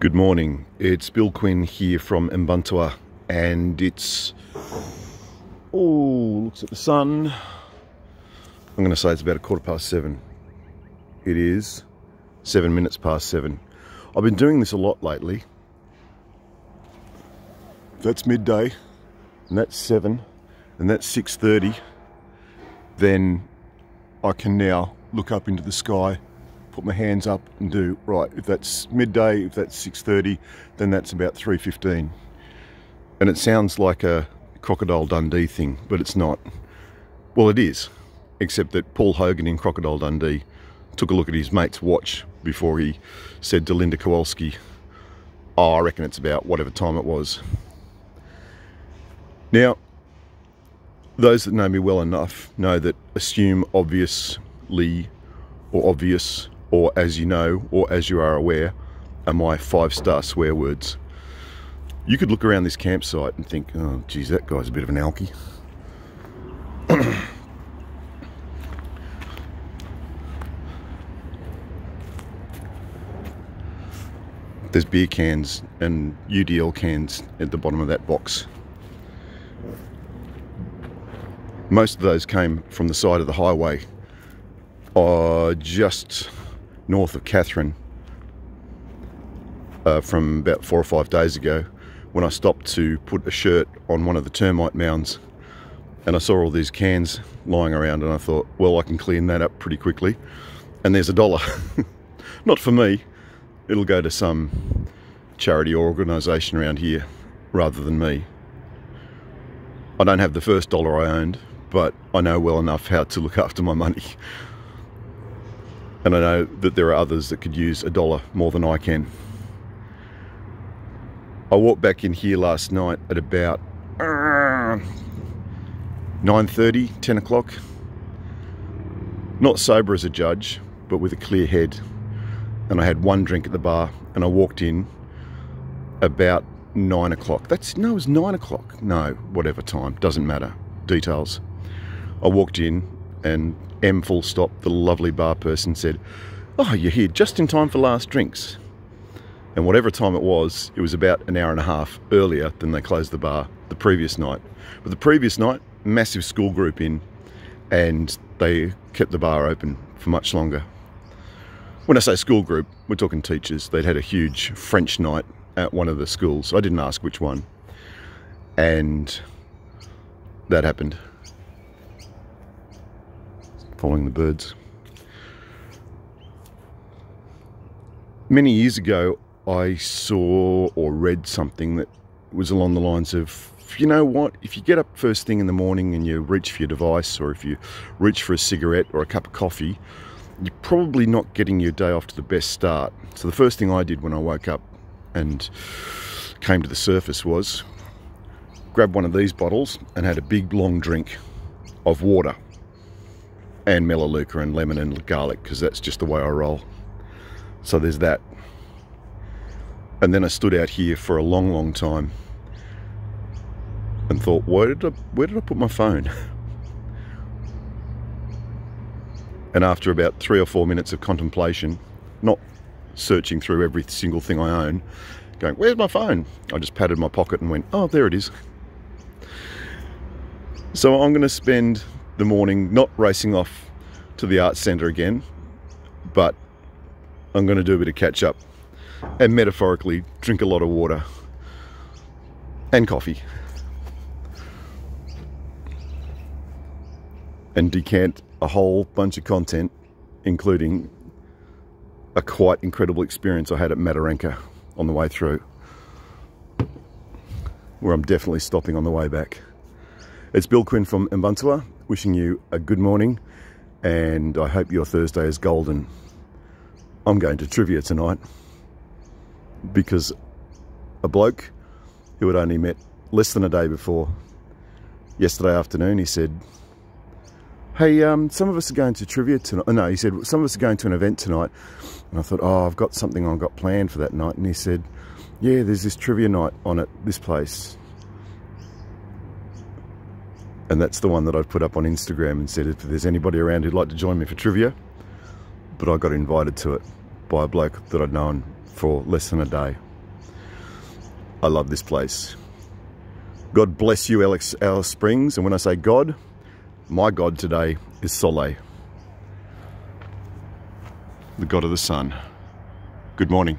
Good morning, it's Bill Quinn here from Mparntwe, and it's, looks at the sun, I'm going to say it's about 7:15. It is 7 minutes past 7. I've been doing this a lot lately. That's midday, and that's 7, and that's 6:30. Then I can now look up into the sky, put my hands up and do, right, if that's midday, if that's 6:30, then that's about 3:15. And it sounds like a Crocodile Dundee thing, but it's not. Well, it is, except that Paul Hogan in Crocodile Dundee took a look at his mate's watch before he said to Linda Kowalski, "Oh, I reckon it's about whatever time it was." Now, those that know me well enough know that assume, obviously, or obvious, or as you know, or as you are aware, are my 5-star swear words. You could look around this campsite and think, oh geez, that guy's a bit of an alky. There's beer cans and UDL cans at the bottom of that box. Most of those came from the side of the highway, just north of Catherine, from about 4 or 5 days ago, when I stopped to put a shirt on one of the termite mounds, and I saw all these cans lying around, and I thought, well, I can clean that up pretty quickly, and there's $1. Not for me, it'll go to some charity or organisation around here rather than me. I don't have the first dollar I owned, but I know well enough how to look after my money. And I know that there are others that could use $1 more than I can. I walked back in here last night at about 9:30, 10 o'clock. Not sober as a judge, but with a clear head. And I had one drink at the bar, and I walked in about 9 o'clock. It was 9 o'clock. No, whatever time, doesn't matter. Details. I walked in, and M full stop, the lovely bar person, said, "Oh, you're here just in time for last drinks." And whatever time it was about an hour and a half earlier than they closed the bar the previous night. But the previous night, massive school group in, and they kept the bar open for much longer. When I say school group, we're talking teachers. They'd had a huge French night at one of the schools. I didn't ask which one. And that happened. Following the birds. Many years ago, I saw or read something that was along the lines of, you know what, if you get up first thing in the morning and you reach for your device, or if you reach for a cigarette or a cup of coffee, you're probably not getting your day off to the best start. So the first thing I did when I woke up and came to the surface was grab one of these bottles and had a big long drink of water and melaleuca and lemon and garlic, because that's just the way I roll. So there's that. And then I stood out here for a long time and thought, where did I put my phone? And after about 3 or 4 minutes of contemplation, not searching through every single thing I own, going, where's my phone? I just patted my pocket and went, oh, there it is. So I'm going to spend the morning not racing off to the arts centre again, but I'm going to do a bit of catch up and metaphorically drink a lot of water and coffee and decant a whole bunch of content, including a quite incredible experience I had at Mataranka on the way through, where I'm definitely stopping on the way back. It's Bill Quinn from Mparntwe, wishing you a good morning, and I hope your Thursday is golden. I'm going to trivia tonight because a bloke who had only met less than a day before, yesterday afternoon, he said, hey, some of us are going to trivia tonight. No, he said, some of us are going to an event tonight. And I thought, oh, I've got something I've got planned for that night. And he said, yeah, there's this trivia night on at this place. And that's the one that I've put up on Instagram and said, if there's anybody around who'd like to join me for trivia. But I got invited to it by a bloke that I'd known for less than a day. I love this place. God bless you, Alice Springs. And when I say God, my God today is Solaė, the God of the sun. Good morning.